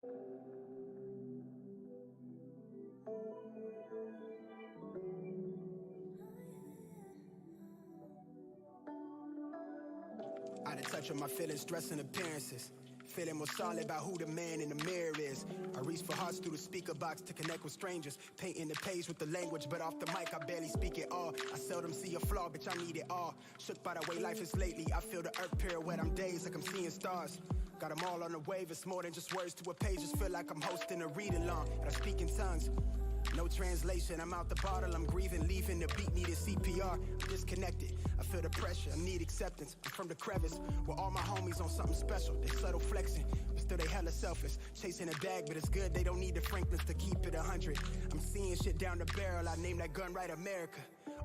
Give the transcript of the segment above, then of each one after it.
Out of touch with my feelings, dressing appearances. Feeling more solid about who the man in the mirror is. I reach for hearts through the speaker box to connect with strangers. Painting the page with the language, but off the mic I barely speak it all. I seldom see a flaw, bitch, I need it all. Shook by the way life is lately. I feel the earth pirouette, I'm dazed like I'm seeing stars. Got them all on the wave, it's more than just words to a page. Just feel like I'm hosting a read-along, and I speak in tongues. No translation, I'm out the bottle, I'm grieving, leaving the beat needed CPR. I'm disconnected, I feel the pressure, I need acceptance. I'm from the crevice, where all my homies on something special. They subtle flexing, but still they hella selfless. Chasing a bag, but it's good, they don't need the Franklins to keep it 100. I'm seeing shit down the barrel, I named that gun right America.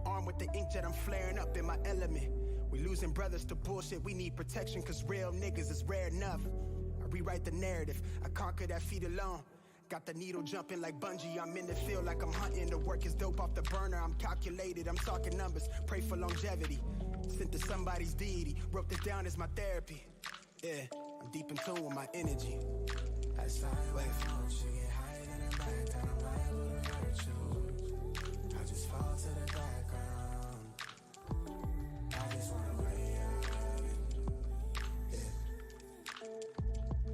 Armed with the inkjet, I'm flaring up in my element. We losing brothers to bullshit, we need protection, cause real niggas is rare enough. I rewrite the narrative, I conquer that feat alone. Got the needle jumping like bungee, I'm in the field like I'm hunting. The work is dope off the burner, I'm calculated, I'm talking numbers, pray for longevity. Sent to somebody's deity, wrote this down as my therapy. Yeah, I'm deep in tune with my energy. I slide away from you, get higher than a back, and I'm liable to hurt you. I just fall to the background. I just wanna way out of it.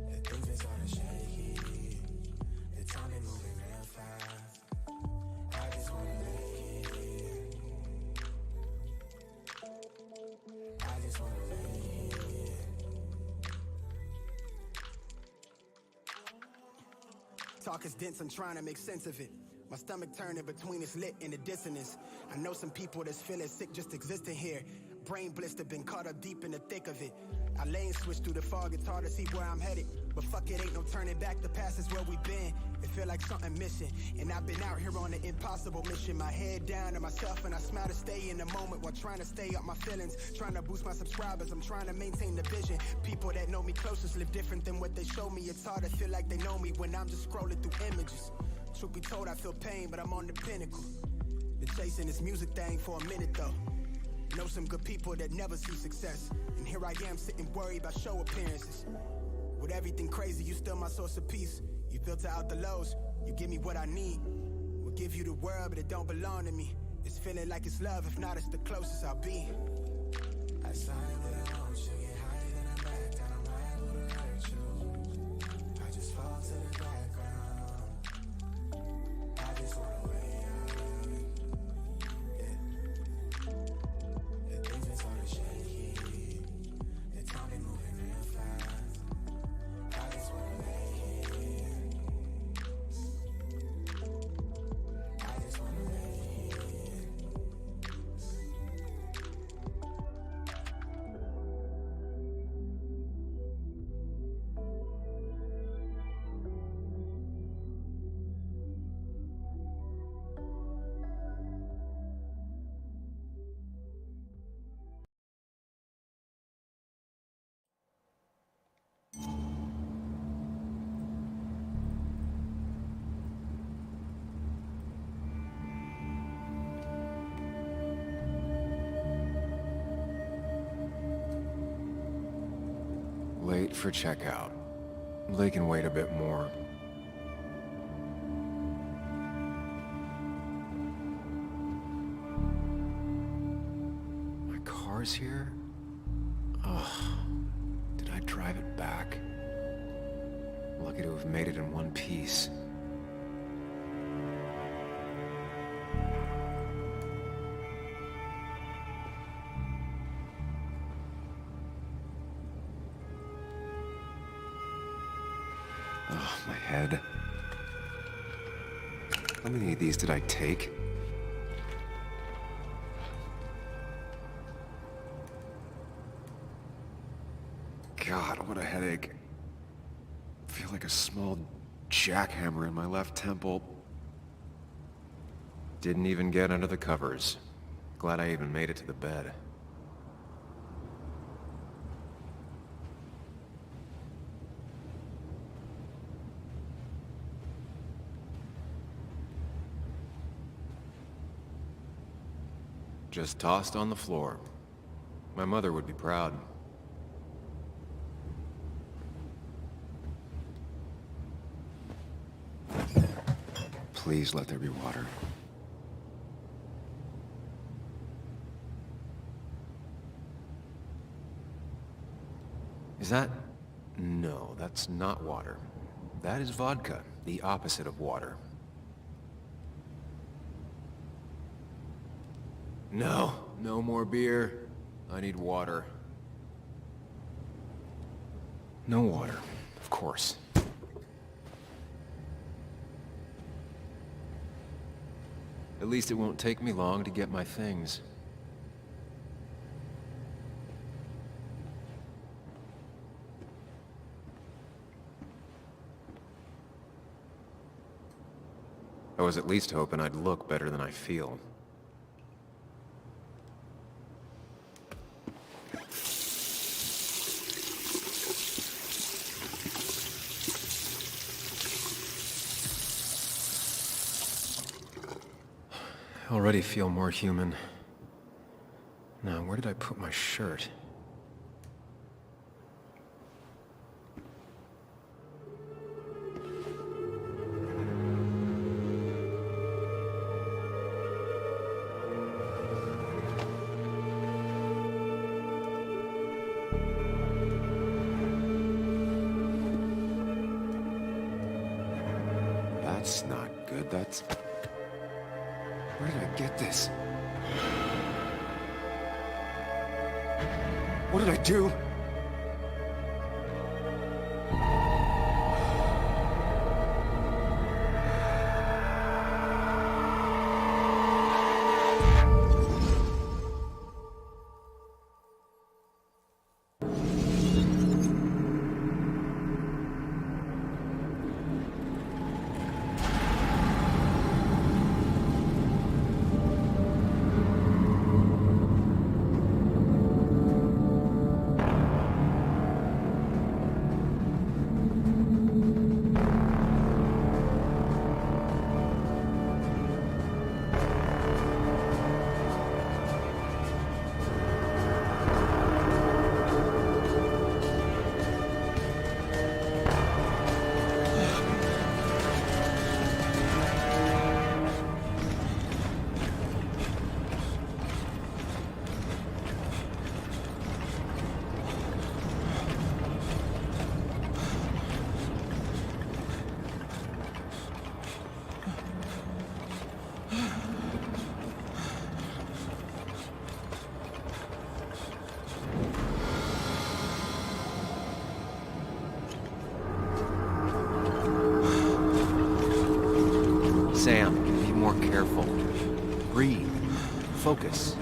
Yeah, things are sorta shaky. Time is moving real fast. I just wanna lay here. I just wanna lay here. Talk is dense, I'm trying to make sense of it. My stomach turning between its lit and the dissonance. I know some people that's feeling sick just existing here. Brain blister, been caught up deep in the thick of it. I lane switch through the fog, it's hard to see where I'm headed. But fuck it, ain't no turning back, the past is where we've been. It feel like something missing, and I've been out here on an impossible mission. My head down to myself, and I smile to stay in the moment while trying to stay up my feelings. Trying to boost my subscribers, I'm trying to maintain the vision. People that know me closest live different than what they show me. It's hard to feel like they know me when I'm just scrolling through images. Truth be told, I feel pain, but I'm on the pinnacle. Been chasing this music thing for a minute though. Know some good people that never see success, and here I am sitting worried about show appearances. With everything crazy, you still my source of peace. You filter out the lows, you give me what I need. We'll give you the world, but it don't belong to me. It's feeling like it's love, if not, it's the closest I'll be. I slide with a motion, get higher than a back, and I'm liable to hurt you. I just fall to the background. I just wanna way out of it. Yeah, things been sorta shaky. The time been moving real fast. I just wanna lay here. I just wanna lay here. Late for checkout. They can wait a bit more. My car's here? Ugh. Did I drive it back? Lucky to have made it in one piece. Oh, my head. How many of these did I take? God, what a headache. I feel like a small jackhammer in my left temple. Didn't even get under the covers. Glad I even made it to the bed. Just tossed on the floor. My mother would be proud. Please let there be water. Is that... No, that's not water. That is vodka, the opposite of water. No, no more beer. I need water. No water, of course. At least it won't take me long to get my things. I was at least hoping I'd look better than I feel. I already feel more human. Now, where did I put my shirt? That's not good, that's... Where did I get this? What did I do? Sam, be more careful. Breathe. Focus.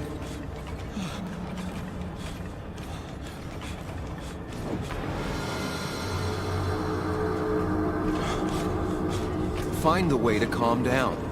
Find the way to calm down.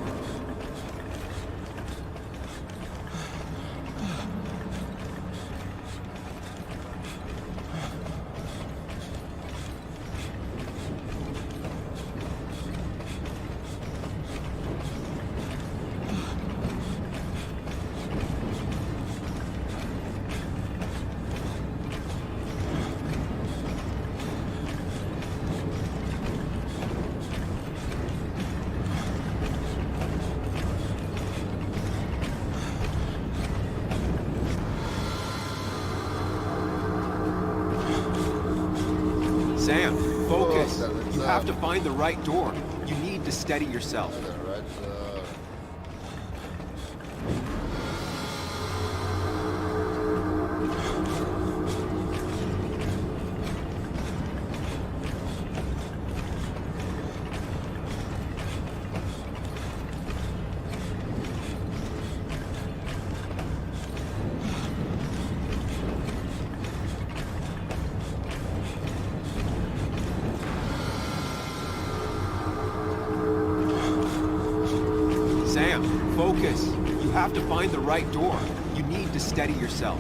Sam, focus. You have to find the right door. You need to steady yourself. Sam, focus. You have to find the right door. You need to steady yourself.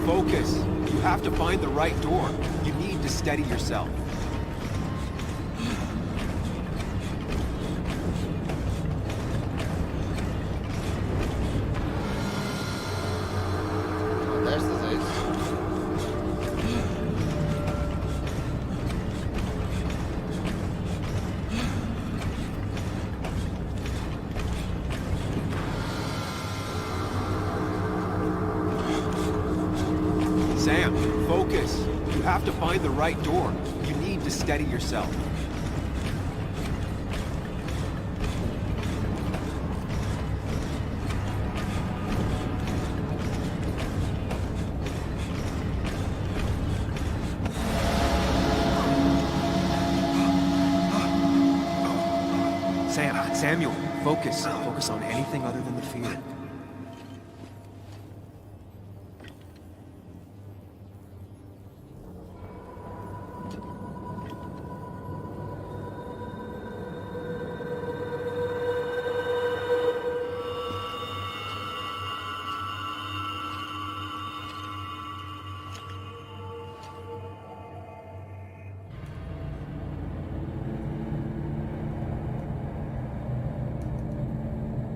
focus. You have to find the right door. You need to steady yourself. Desta vez. Sam, focus. You have to find the right door. You need to steady yourself. Samuel, focus. Focus on anything other than the fear.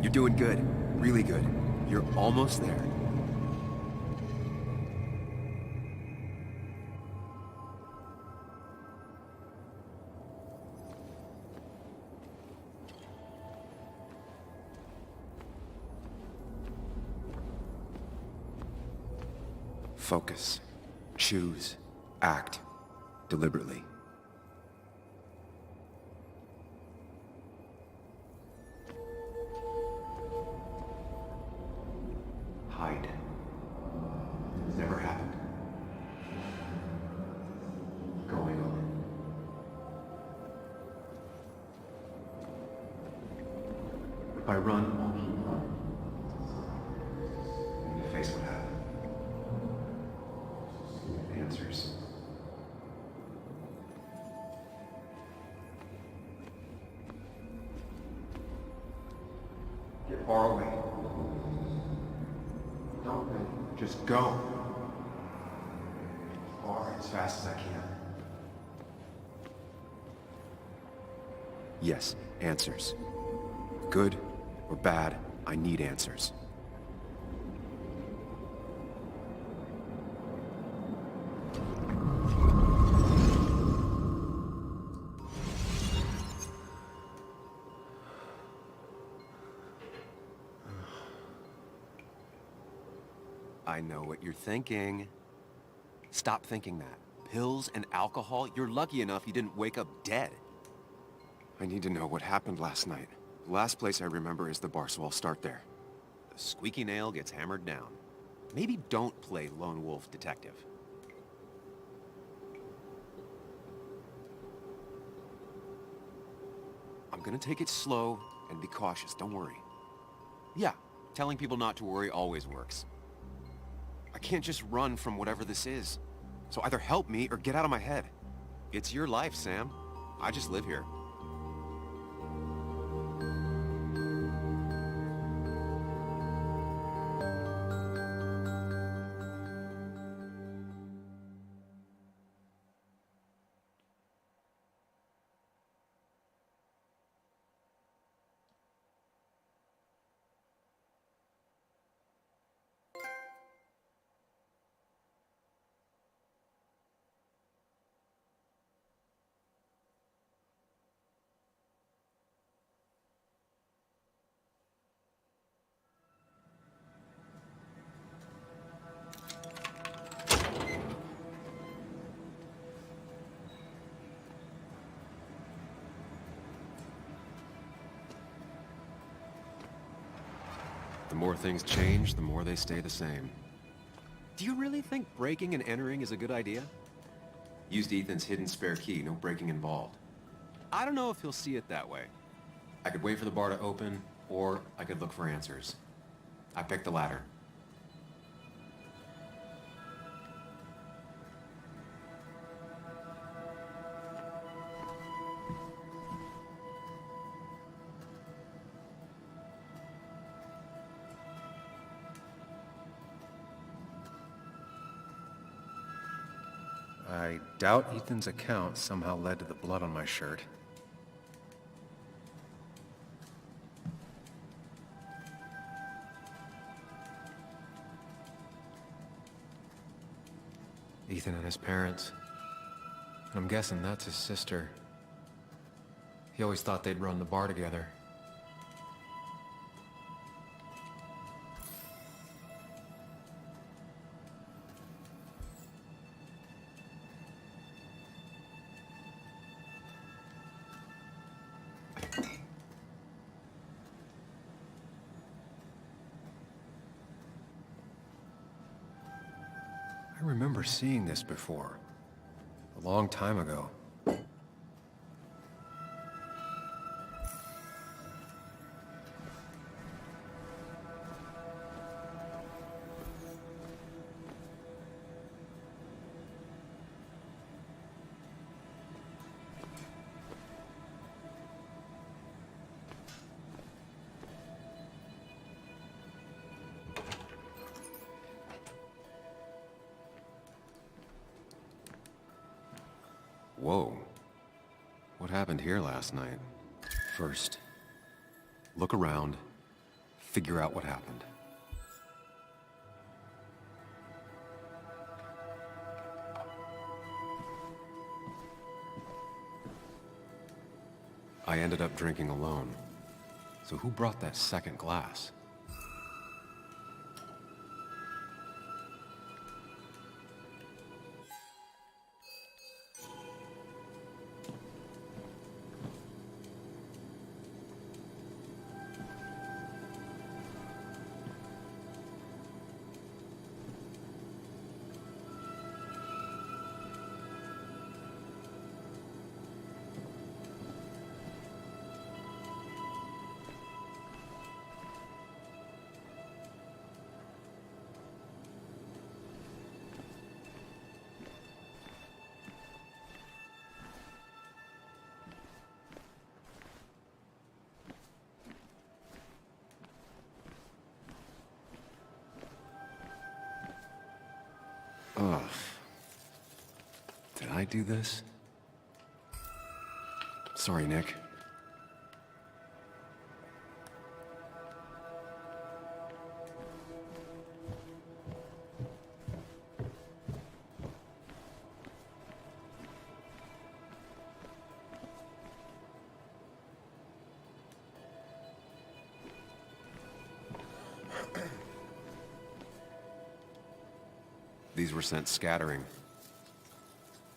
You're doing good. Really good. You're almost there. Focus. Choose. Act. Deliberately. Hide. It's never happened. Going on. If I run, I'll keep running. And you face what happened. Answers. Get far away. Don't think. Just go. Far as fast as I can. Yes, answers. Good or bad, I need answers. I know what you're thinking. Stop thinking that. Pills and alcohol, you're lucky enough you didn't wake up dead. I need to know what happened last night. The last place I remember is the bar, so I'll start there. The squeaky nail gets hammered down. Maybe don't play lone wolf detective. I'm gonna take it slow and be cautious, don't worry. Yeah, telling people not to worry always works. I can't just run from whatever this is. So either help me or get out of my head. It's your life, Sam. I just live here. The more things change, the more they stay the same. Do you really think breaking and entering is a good idea? Used Ethan's hidden spare key, no breaking involved. I don't know if he'll see it that way. I could wait for the bar to open, or I could look for answers. I picked the latter. I doubt Ethan's account somehow led to the blood on my shirt. Ethan and his parents. I'm guessing that's his sister. He always thought they'd run the bar together. I remember seeing this before, a long time ago. Whoa. What happened here last night? First, look around, figure out what happened. I ended up drinking alone. So who brought that second glass? Ugh. Did I do this? Sorry, Nick. These were sent scattering.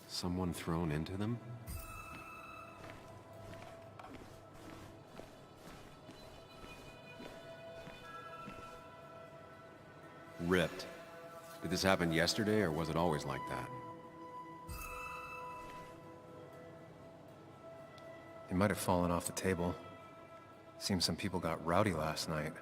Someone thrown into them? Ripped. Did this happen yesterday, or was it always like that? It might have fallen off the table. Seems some people got rowdy last night.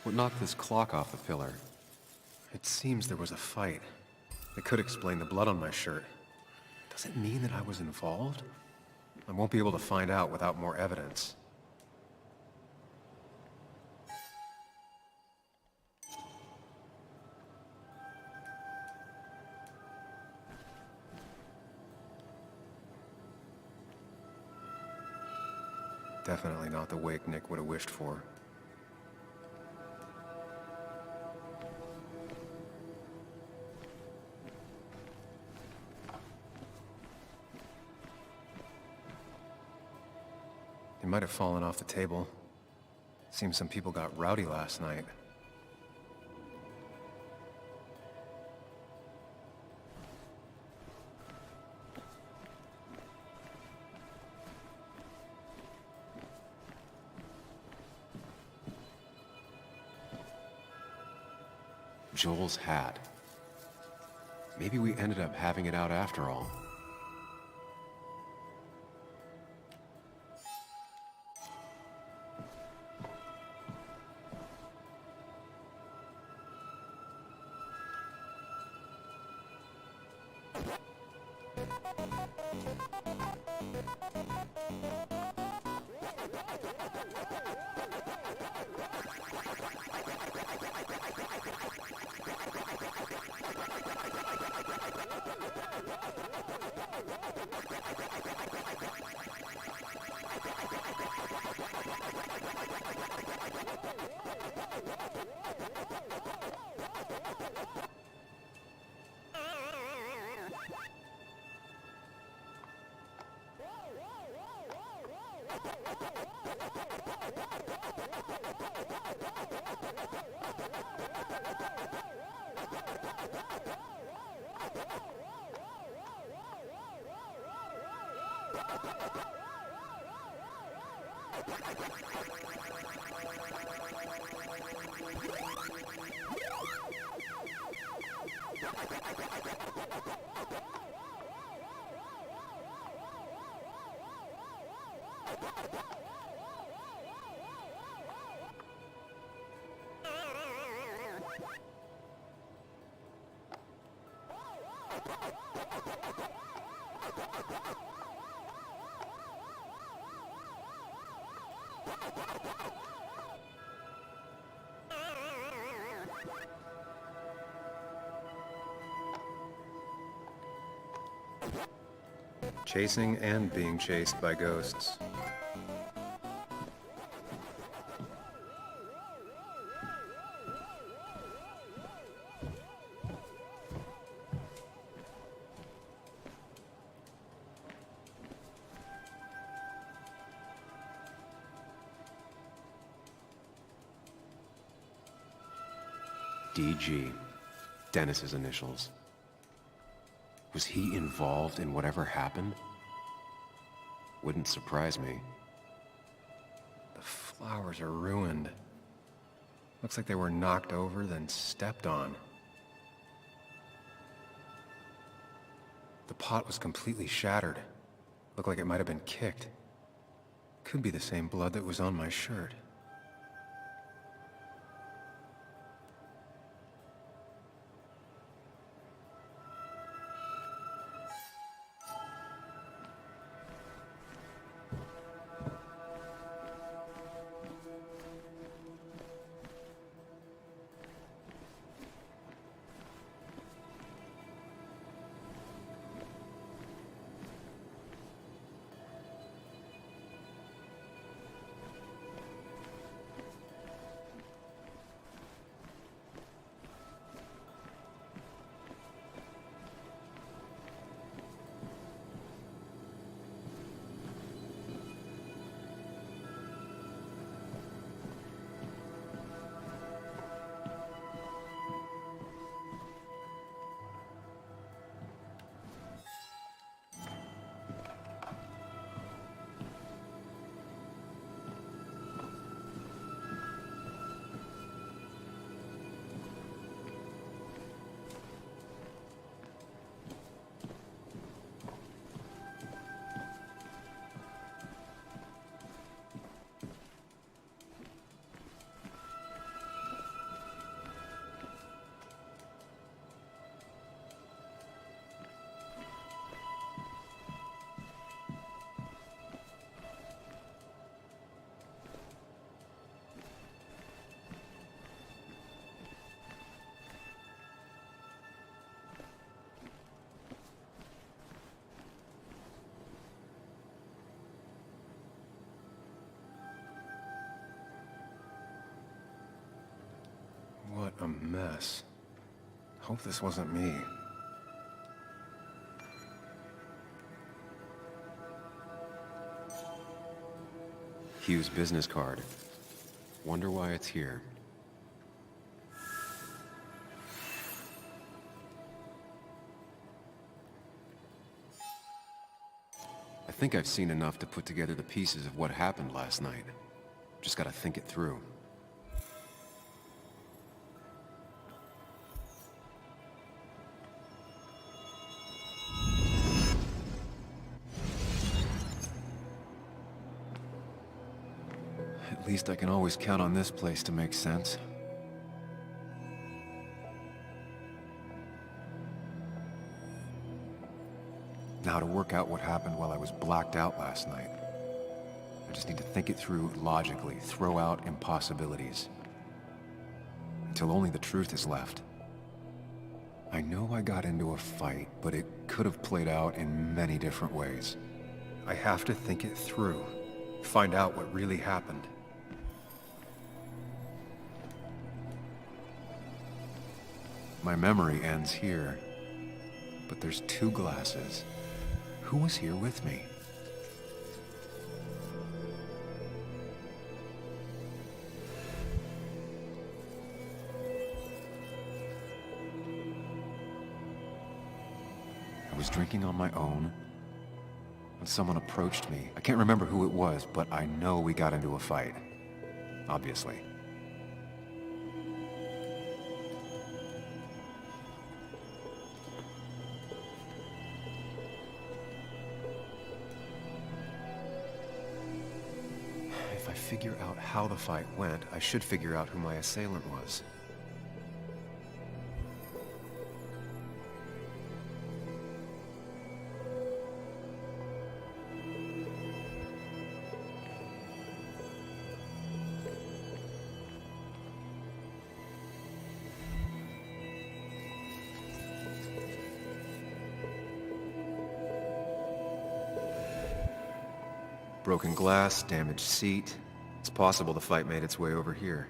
What knocked this clock off the pillar? It seems there was a fight. It could explain the blood on my shirt. Does it mean that I was involved? I won't be able to find out without more evidence. Definitely not the wake Nick would have wished for. They might have fallen off the table. Seems some people got rowdy last night. Joel's hat. Maybe we ended up having it out after all. Chasing and being chased by ghosts. DG. Dennis's initials. Was he involved in whatever happened? Wouldn't surprise me. The flowers are ruined. Looks like they were knocked over, then stepped on. The pot was completely shattered. Looked like it might have been kicked. Could be the same blood that was on my shirt. mess. Hope this wasn't me. Hugh's business card. Wonder why it's here. I think I've seen enough to put together the pieces of what happened last night. Just gotta think it through. At least I can always count on this place to make sense. Now to work out what happened while I was blacked out last night. I just need to think it through logically, throw out impossibilities. Until only the truth is left. I know I got into a fight, but it could have played out in many different ways. I have to think it through, find out what really happened. My memory ends here, but there's two glasses. Who was here with me? I was drinking on my own when someone approached me. I can't remember who it was, but I know we got into a fight. Obviously. If I figure out how the fight went, I should figure out who my assailant was. Broken glass, damaged seat. It's possible the fight made its way over here.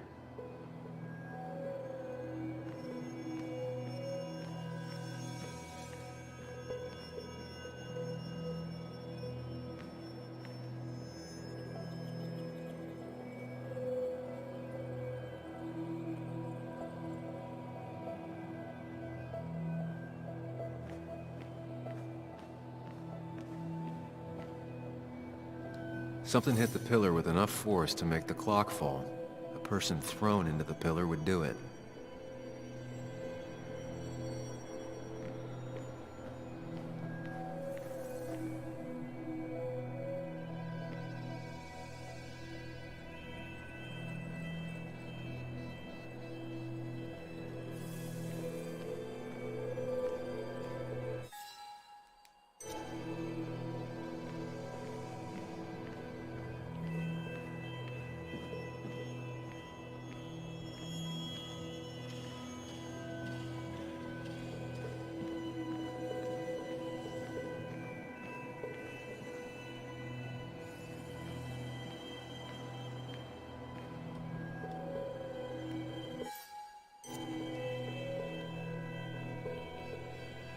Something hit the pillar with enough force to make the clock fall. A person thrown into the pillar would do it.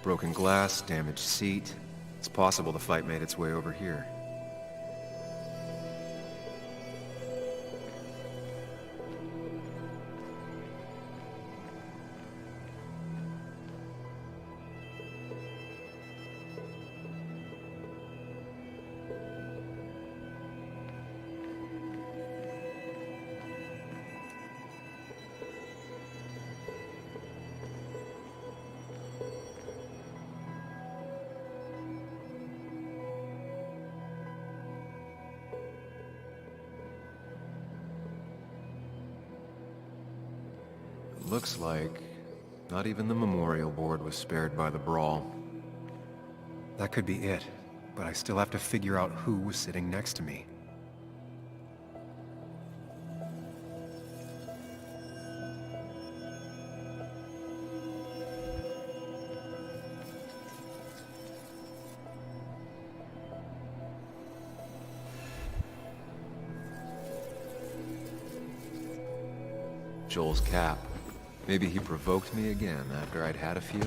Broken glass, damaged seat. It's possible the fight made its way over here. Looks like not even the memorial board was spared by the brawl. That could be it, but I still have to figure out who was sitting next to me. Joel's cap. Maybe he provoked me again after I'd had a few?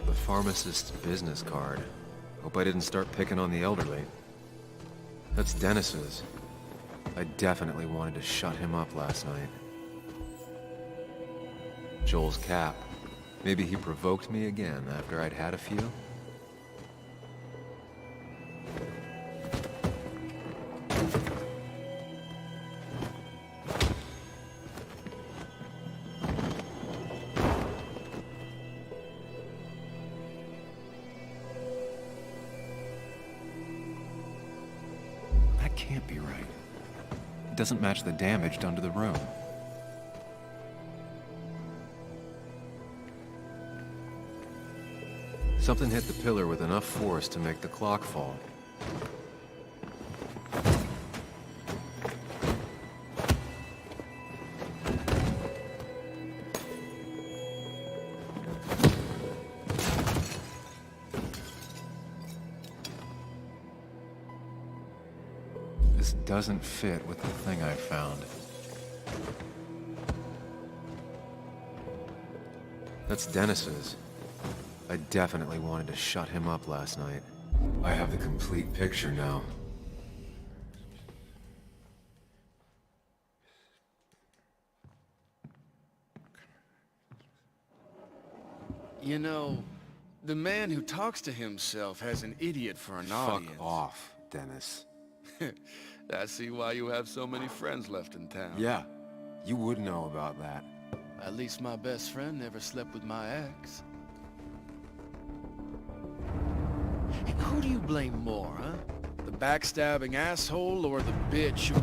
The pharmacist's business card. Hope I didn't start picking on the elderly. That's Dennis's. I definitely wanted to shut him up last night. Joel's cap. Maybe he provoked me again after I'd had a few? That can't be right. It doesn't match the damage done to the room. Something hit the pillar with enough force to make the clock fall. This doesn't fit with the thing I found. That's Dennis's. I definitely wanted to shut him up last night. I have the complete picture now. You know, the man who talks to himself has an idiot for an audience. Fuck off, Dennis. I see why you have so many friends left in town. Yeah, you would know about that. At least my best friend never slept with my ex. Who do you blame more, huh? The backstabbing asshole or the bitch who...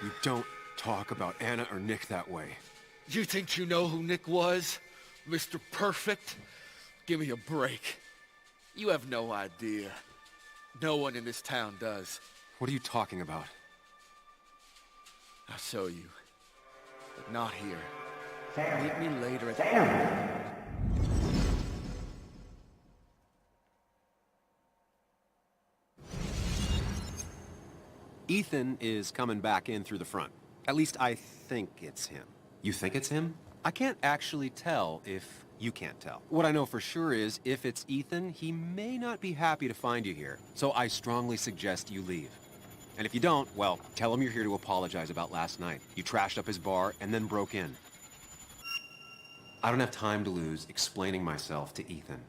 You don't talk about Anna or Nick that way. You think you know who Nick was? Mr. Perfect? Give me a break. You have no idea. No one in this town does. What are you talking about? I'll show you. But not here. Meet me later at... Ethan is coming back in through the front. At least I think it's him. You think it's him? I can't actually tell if you can't tell. What I know for sure is, if it's Ethan, he may not be happy to find you here. So I strongly suggest you leave. And if you don't, well, tell him you're here to apologize about last night. You trashed up his bar and then broke in. I don't have time to lose explaining myself to Ethan.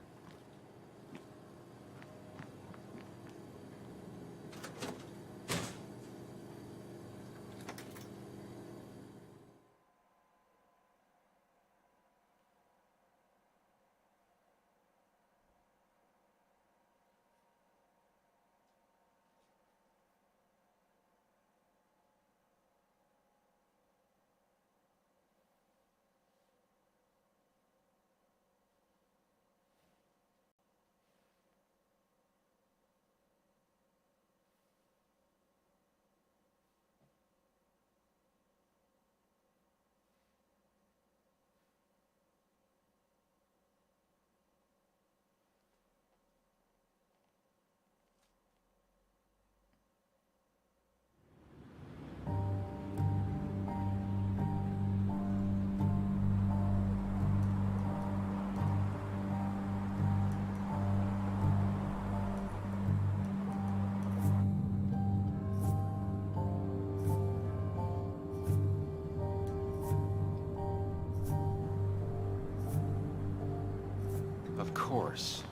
Of course.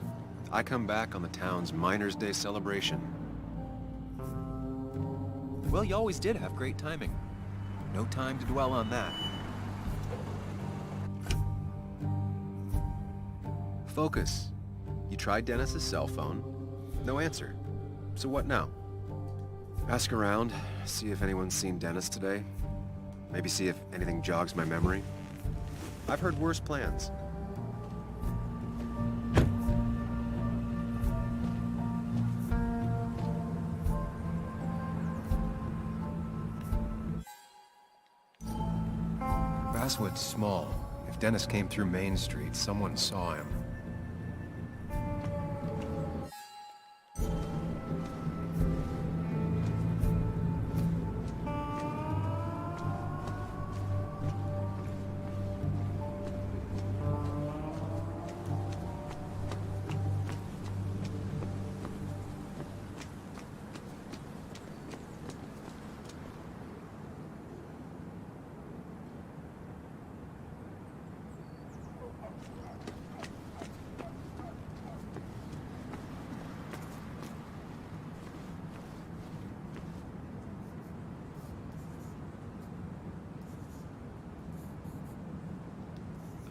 I come back on the town's Miners' Day celebration. Well, you always did have great timing. No time to dwell on that. Focus. You tried Dennis's cell phone. No answer. So what now? Ask around, see if anyone's seen Dennis today. Maybe see if anything jogs my memory. I've heard worse plans. Basswood's small. If Dennis came through Main Street, someone saw him.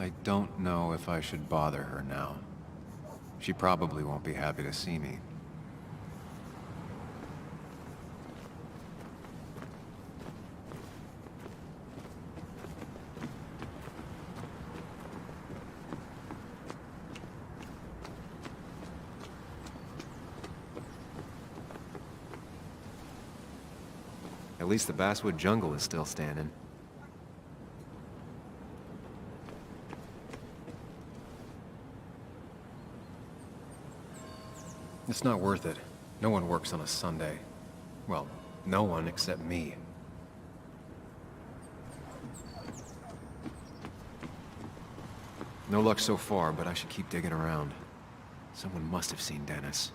I don't know if I should bother her now. She probably won't be happy to see me. At least the Basswood jungle is still standing. It's not worth it. No one works on a Sunday. Well, no one except me. No luck so far, but I should keep digging around. Someone must have seen Dennis.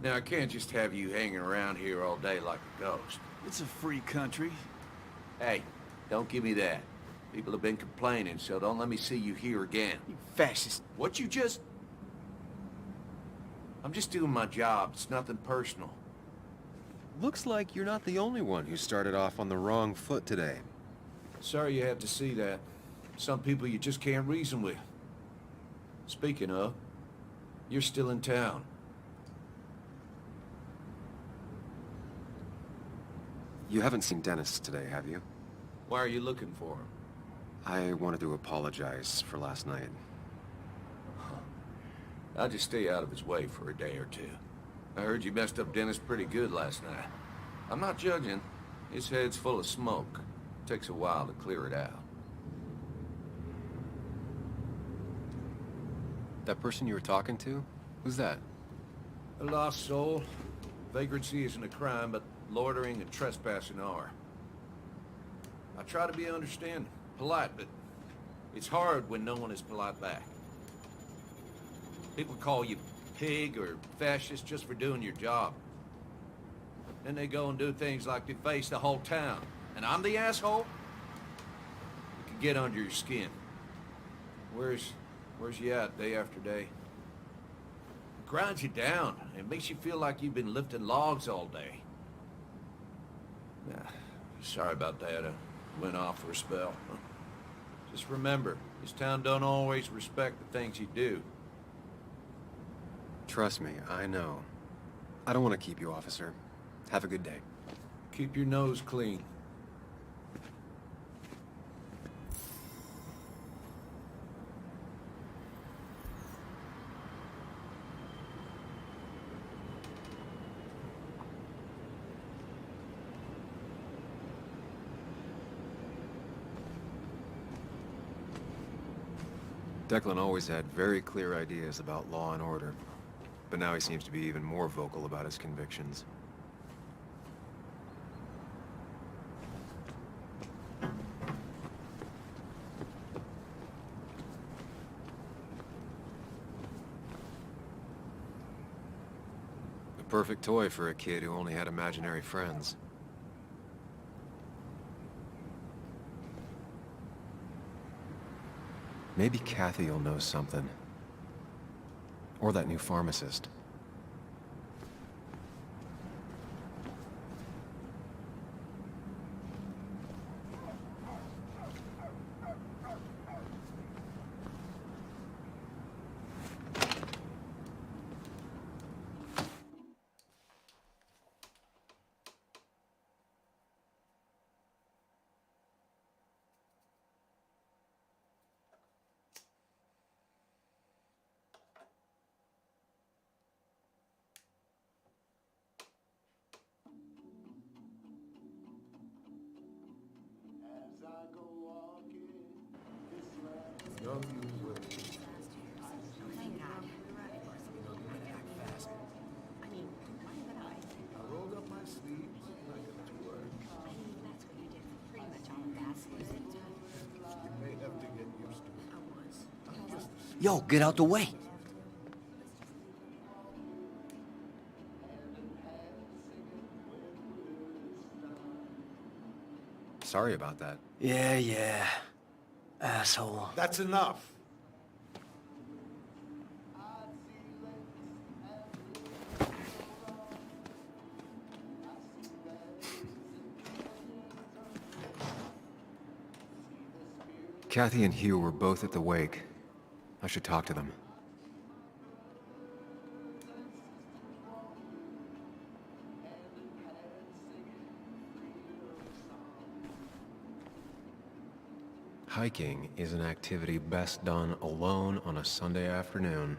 Now, I can't just have you hanging around here all day like a ghost. It's a free country. Hey, don't give me that. People have been complaining, so don't let me see you here again. You fascist. What you just... I'm just doing my job. It's nothing personal. Looks like you're not the only one who started off on the wrong foot today. Sorry you have to see that. Some people you just can't reason with. Speaking of, you're still in town. You haven't seen Dennis today, have you? Why are you looking for him? I wanted to apologize for last night. I'll just stay out of his way for a day or two. I heard you messed up Dennis pretty good last night. I'm not judging. His head's full of smoke. Takes a while to clear it out. That person you were talking to? Who's that? A lost soul. Vagrancy isn't a crime, but loitering and trespassing are. I try to be understanding, polite, but it's hard when no one is polite back. People call you pig or fascist just for doing your job. Then they go and do things like deface the whole town. And I'm the asshole? It can get under your skin. Where's you at day after day? It grinds you down. It makes you feel like you've been lifting logs all day. Sorry about that. I went off for a spell. Just remember, this town don't always respect the things you do. Trust me, I know. I don't want to keep you, officer. Have a good day. Keep your nose clean. Declan always had very clear ideas about law and order, but now he seems to be even more vocal about his convictions. The perfect toy for a kid who only had imaginary friends. Maybe Kathy will know something. Or that new pharmacist. Yo, get out the way. Sorry about that. Yeah. Asshole. That's enough. Kathy and Hugh were both at the wake. I should talk to them. Hiking is an activity best done alone on a Sunday afternoon.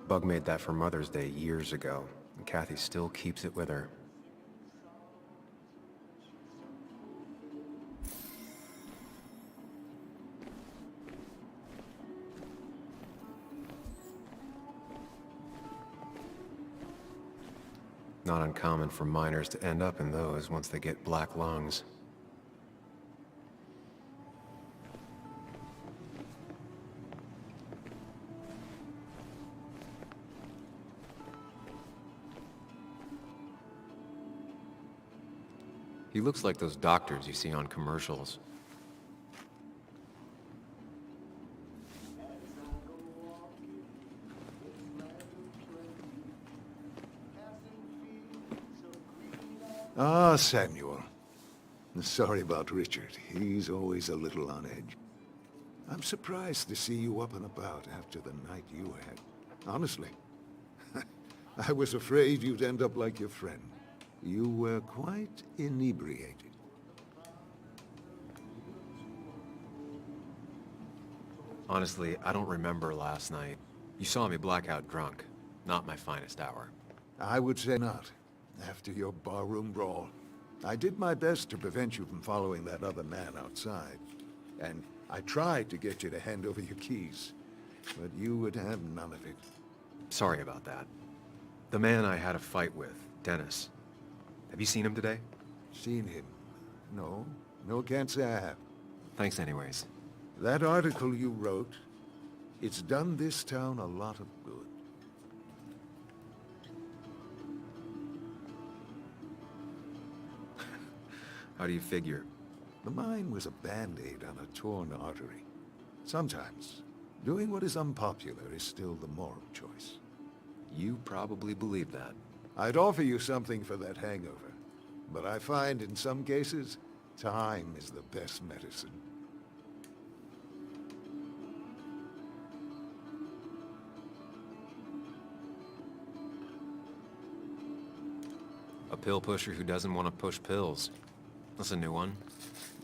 Bug made that for Mother's Day years ago, and Kathy still keeps it with her. Not uncommon for miners to end up in those once they get black lungs. He looks like those doctors you see on commercials. Ah, Samuel. Sorry about Richard. He's always a little on edge. I'm surprised to see you up and about after the night you had. Honestly. I was afraid you'd end up like your friend. You were quite inebriated. Honestly, I don't remember last night. You saw me blackout drunk. Not my finest hour. I would say not, after your barroom brawl. I did my best to prevent you from following that other man outside. And I tried to get you to hand over your keys. But you would have none of it. Sorry about that. The man I had a fight with, Dennis. Have you seen him today? Seen him? No. No, can't say I have. Thanks anyways. That article you wrote, it's done this town a lot of good. How do you figure? The mine was a band-aid on a torn artery. Sometimes, doing what is unpopular is still the moral choice. You probably believe that. I'd offer you something for that hangover, but I find in some cases, time is the best medicine. A pill pusher who doesn't want to push pills. That's a new one.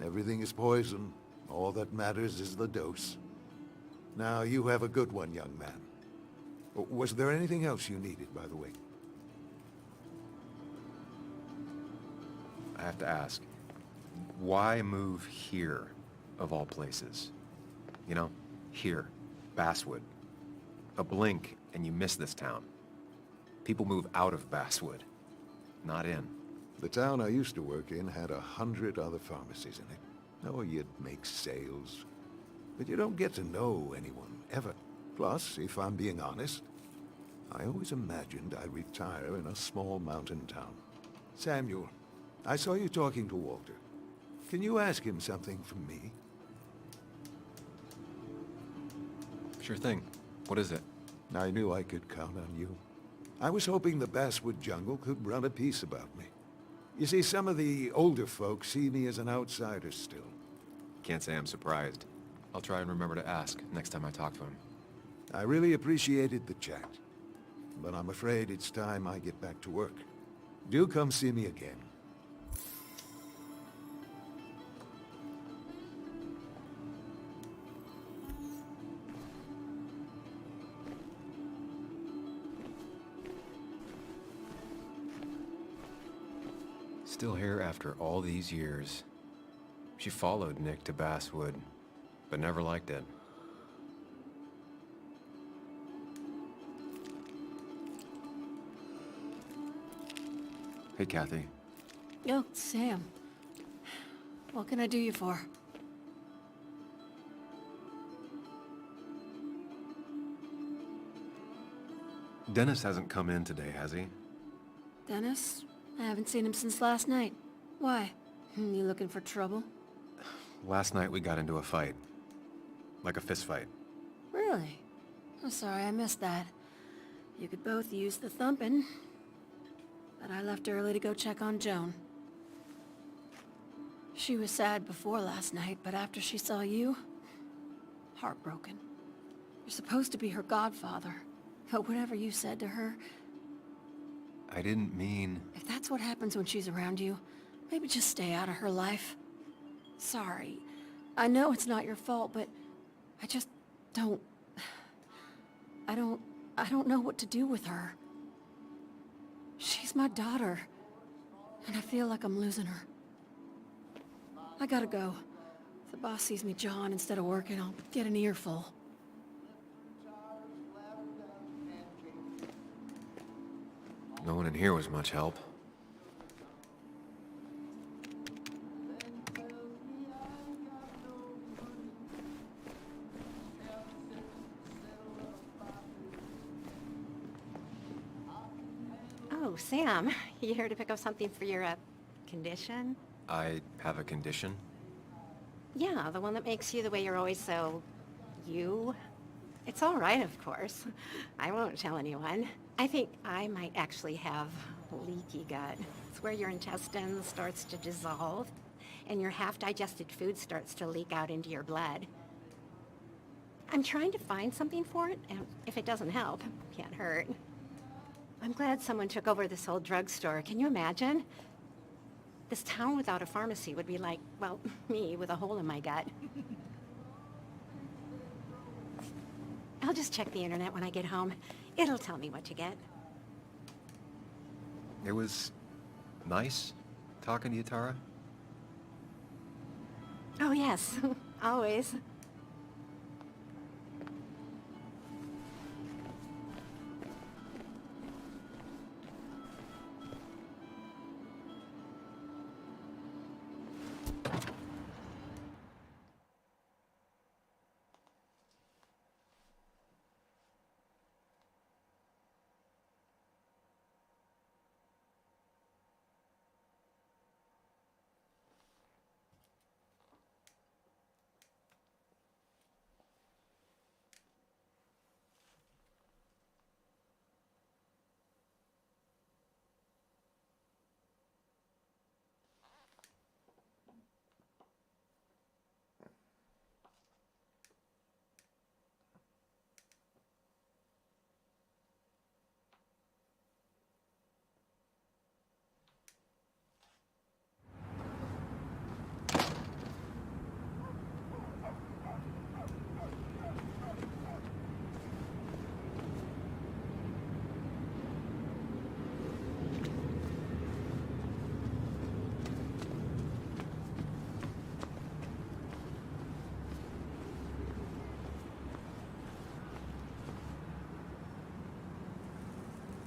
Everything is poison. All that matters is the dose. Now, you have a good one, young man. Was there anything else you needed, by the way? I have to ask, why move here, of all places? You know, here, Basswood. A blink and you miss this town. People move out of Basswood, not in. The town I used to work in had 100 other pharmacies in it. Oh, you'd make sales. But you don't get to know anyone, ever. Plus, if I'm being honest, I always imagined I'd retire in a small mountain town. Samuel, I saw you talking to Walter. Can you ask him something from me? Sure thing. What is it? I knew I could count on you. I was hoping the Basswood jungle could run a piece about me. You see, some of the older folks see me as an outsider still. Can't say I'm surprised. I'll try and remember to ask next time I talk to him. I really appreciated the chat, but I'm afraid it's time I get back to work. Do come see me again. Still here after all these years. She followed Nick to Basswood, but never liked it. Hey, Kathy. Yo, Sam. What can I do you for? Dennis hasn't come in today, has he? Dennis? I haven't seen him since last night. Why? You looking for trouble? Last night we got into a fight. Like a fist fight. Really? I'm sorry I missed that. You could both use the thumping. But I left early to go check on Joan. She was sad before last night, but after she saw you... heartbroken. You're supposed to be her godfather. But whatever you said to her... I didn't mean... If that's what happens when she's around you, maybe just stay out of her life. Sorry. I know it's not your fault, but I just don't... I don't know what to do with her. She's my daughter, and I feel like I'm losing her. I gotta go. If the boss sees me jawing instead of working, I'll get an earful. No one in here was much help. Oh, Sam, you here to pick up something for your, condition? I have a condition? Yeah, the one that makes you the way you're always so... you? It's all right, of course. I won't tell anyone. I think I might actually have leaky gut. It's where your intestines starts to dissolve, and your half-digested food starts to leak out into your blood. I'm trying to find something for it, and if it doesn't help, it can't hurt. I'm glad someone took over this old drugstore. Can you imagine? This town without a pharmacy would be like, well, me with a hole in my gut. I'll just check the internet when I get home. It'll tell me what to get. It was nice talking to you, Tara. Oh, yes. Always.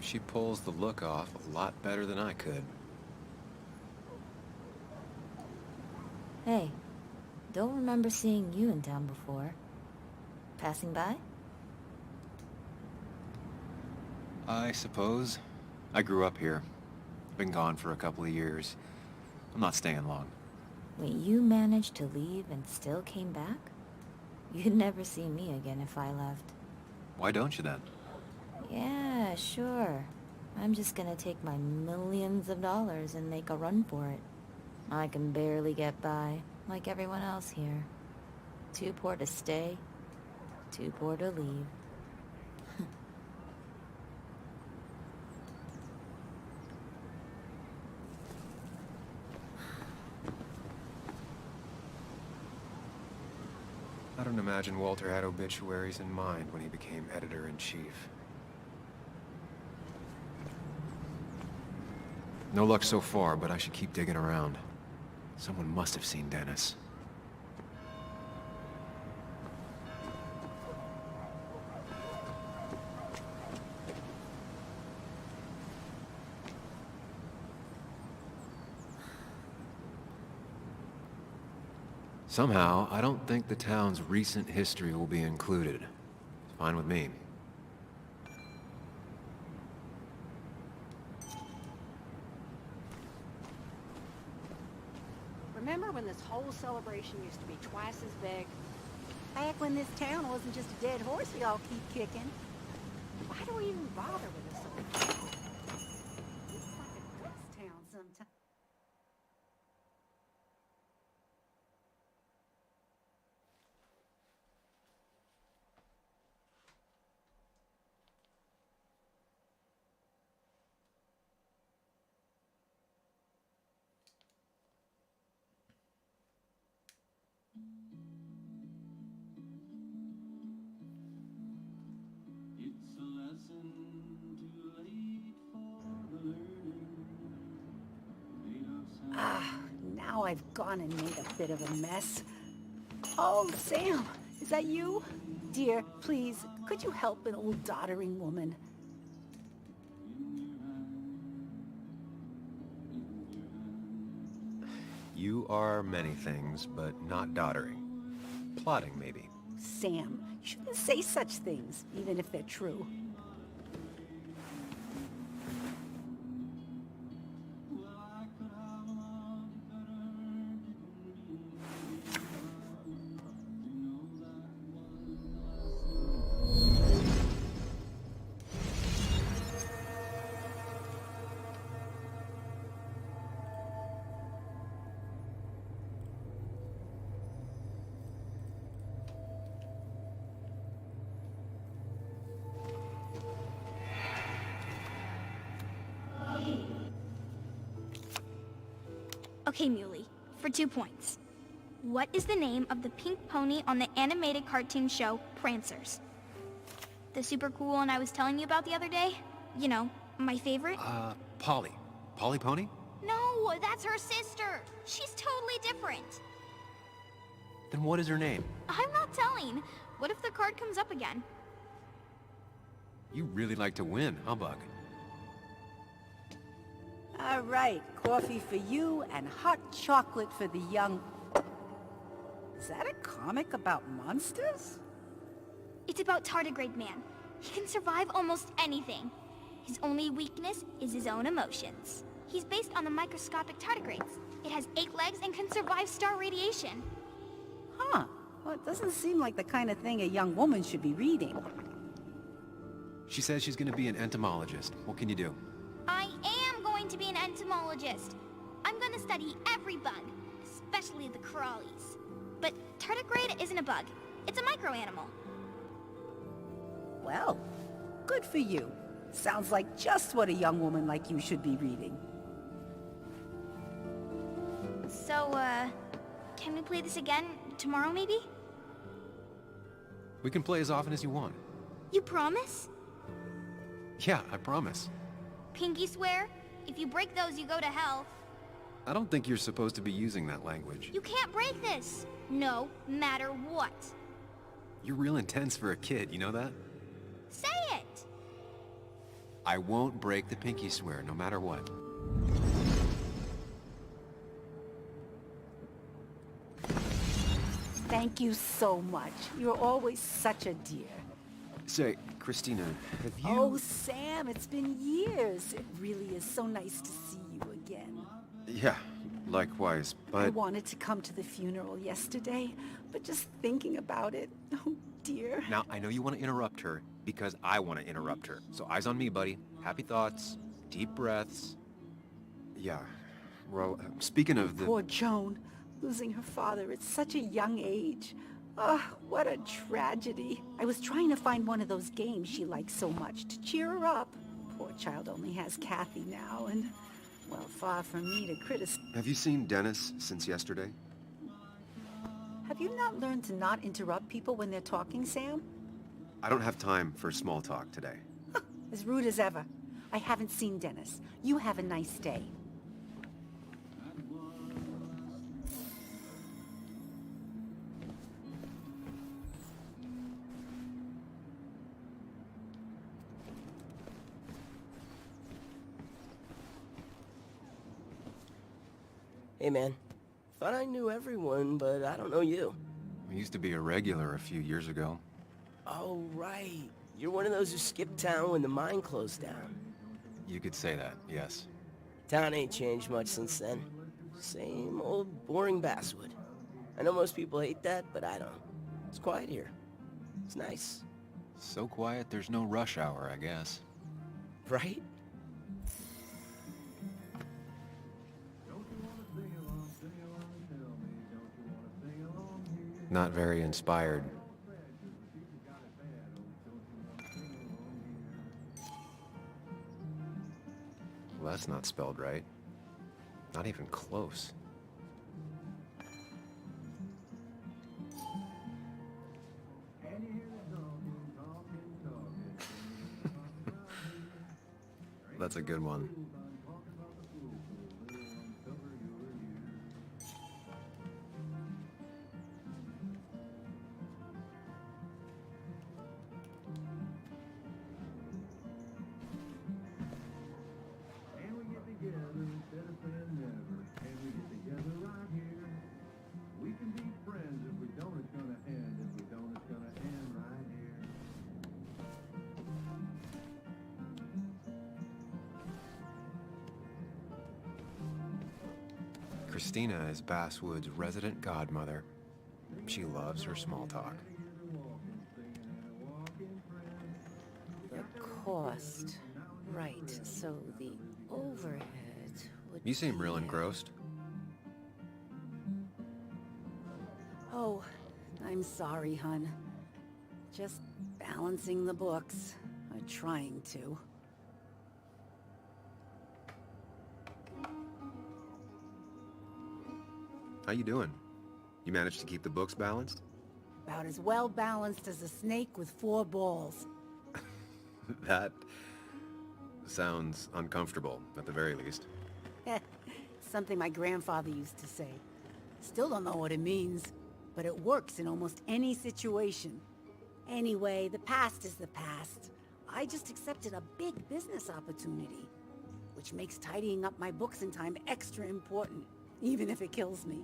She pulls the look off a lot better than I could. Hey, don't remember seeing you in town before. Passing by? I suppose. I grew up here. Been gone for a couple of years. I'm not staying long. Wait, you managed to leave and still came back? You'd never see me again if I left. Why don't you then? Yeah, sure. I'm just gonna take my millions of dollars and make a run for it. I can barely get by, like everyone else here. Too poor to stay, too poor to leave. I don't imagine Walter had obituaries in mind when he became editor-in-chief. No luck so far, but I should keep digging around. Someone must have seen Dennis. Somehow, I don't think the town's recent history will be included. It's fine with me. Remember when this whole celebration used to be twice as big? Back when this town wasn't just a dead horse we all keep kicking. Why do we even bother with this old town? It's like a ghost town sometimes. Now I've gone and made a bit of a mess. Oh, Sam, is that you? Dear, please, could you help an old doddering woman? You are many things, but not doddering. Plotting, maybe. Sam, you shouldn't say such things, even if they're true. Okay, Muley, for 2 points. What is the name of the pink pony on the animated cartoon show Prancers? The super cool one I was telling you about the other day? You know, my favorite? Polly. Polly Pony? No, that's her sister. She's totally different. Then what is her name? I'm not telling. What if the card comes up again? You really like to win, huh, Bug? All right, coffee for you and hot chocolate for the young... Is that a comic about monsters? It's about Tardigrade Man. He can survive almost anything. His only weakness is his own emotions. He's based on the microscopic tardigrades. It has 8 legs and can survive star radiation. Huh. Well, it doesn't seem like the kind of thing a young woman should be reading. She says she's gonna be an entomologist. What can you do? I am going to be an entomologist. I'm going to study every bug, especially the crawlies. But tardigrade isn't a bug. It's a microanimal. Well, good for you. Sounds like just what a young woman like you should be reading. So, can we play this again tomorrow, maybe? We can play as often as you want. You promise? Yeah, I promise. Pinky swear? If you break those, you go to hell. I don't think you're supposed to be using that language. You can't break this. No matter what. You're real intense for a kid, you know that? Say it! I won't break the pinky swear, no matter what. Thank you so much. You're always such a dear. Say, Christina, have you... Oh, Sam, it's been years. It really is so nice to see you again. Yeah, likewise, but... I wanted to come to the funeral yesterday, but just thinking about it, oh dear. Now, I know you want to interrupt her, because I want to interrupt her. So eyes on me, buddy. Happy thoughts, deep breaths. Yeah, well, speaking of the... Poor Joan, losing her father at such a young age. Ah, what a tragedy. I was trying to find one of those games she likes so much to cheer her up. Poor child only has Kathy now, and, well, far from me to criticize. Have you seen Dennis since yesterday? Have you not learned to not interrupt people when they're talking, Sam? I don't have time for small talk today. As rude as ever. I haven't seen Dennis. You have a nice day. Hey, man. Thought I knew everyone, but I don't know you. I used to be a regular a few years ago. Oh, right. You're one of those who skipped town when the mine closed down. You could say that, yes. Town ain't changed much since then. Same old boring basswood. I know most people hate that, but I don't. It's quiet here. It's nice. So quiet there's no rush hour, I guess. Right? Not very inspired. Well, that's not spelled right. Not even close. That's a good one. Christina is Basswood's resident godmother. She loves her small talk. The cost. Right, so the overhead would You seem be, real engrossed. Oh, I'm sorry, hun. Just balancing the books. Or trying to. How you doing? You managed to keep the books balanced? About as well balanced as a snake with 4 balls. That sounds uncomfortable, at the very least. Something my grandfather used to say. Still don't know what it means, but it works in almost any situation. Anyway, the past is the past. I just accepted a big business opportunity, which makes tidying up my books in time extra important, even if it kills me.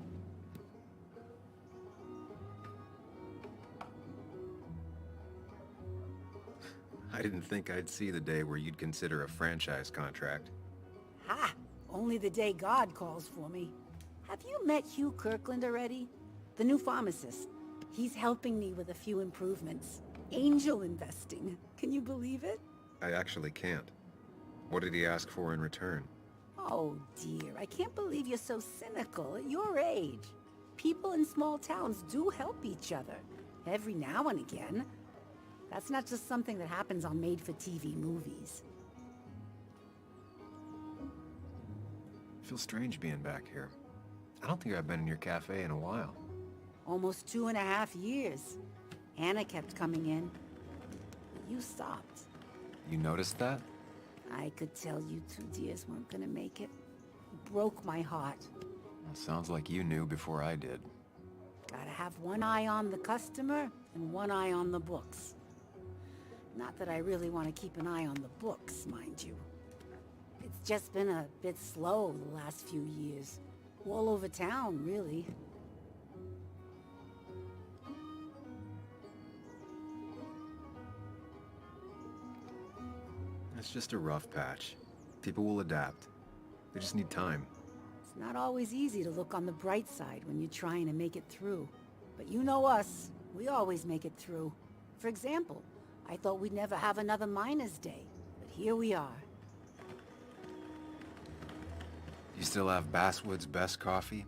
I didn't think I'd see the day where you'd consider a franchise contract. Ha! Only the day God calls for me. Have you met Hugh Kirkland already? The new pharmacist. He's helping me with a few improvements. Angel investing. Can you believe it? I actually can't. What did he ask for in return? Oh dear, I can't believe you're so cynical at your age. People in small towns do help each other. Every now and again. That's not just something that happens on made-for-TV movies. I feel strange being back here. I don't think I've been in your cafe in a while. Almost 2.5 years. Anna kept coming in. But you stopped. You noticed that? I could tell you 2 dears weren't gonna make it. It broke my heart. Well, sounds like you knew before I did. Gotta have one eye on the customer and one eye on the books. Not that I really want to keep an eye on the books, mind you. It's just been a bit slow the last few years. All over town, really. It's just a rough patch. People will adapt. They just need time. It's not always easy to look on the bright side when you're trying to make it through. But you know us. We always make it through. For example, I thought we'd never have another Miners' Day. But here we are. You still have Basswood's best coffee?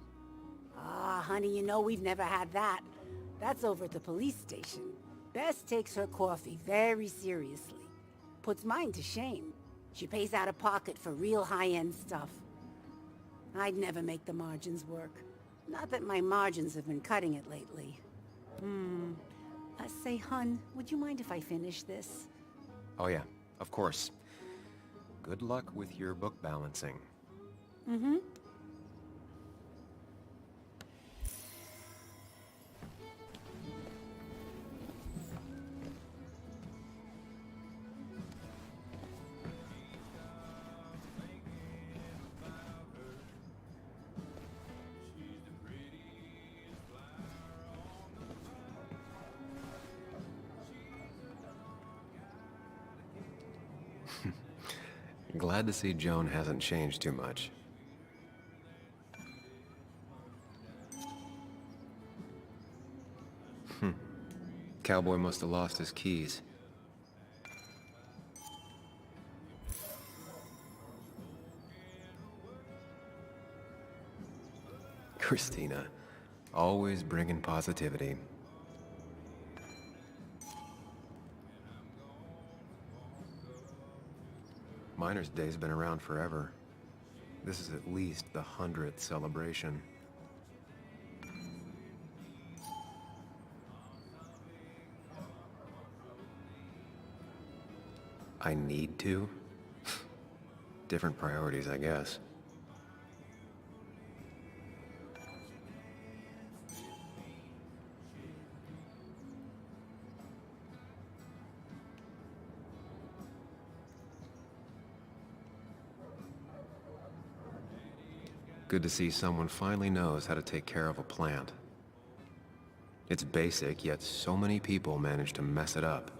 Ah, honey, you know we've never had that. That's over at the police station. Bess takes her coffee very seriously. Puts mine to shame. She pays out of pocket for real high-end stuff. I'd never make the margins work. Not that my margins have been cutting it lately. Say, hun, would you mind if I finish this? Oh yeah, of course. Good luck with your book balancing. Mm-hmm. Glad to see Joan hasn't changed too much. Cowboy must have lost his keys. Christina, always bringing positivity. Miner's Day's been around forever. This is at least the 100th celebration. I need to? Different priorities, I guess. Good to see someone finally knows how to take care of a plant. It's basic, yet so many people manage to mess it up.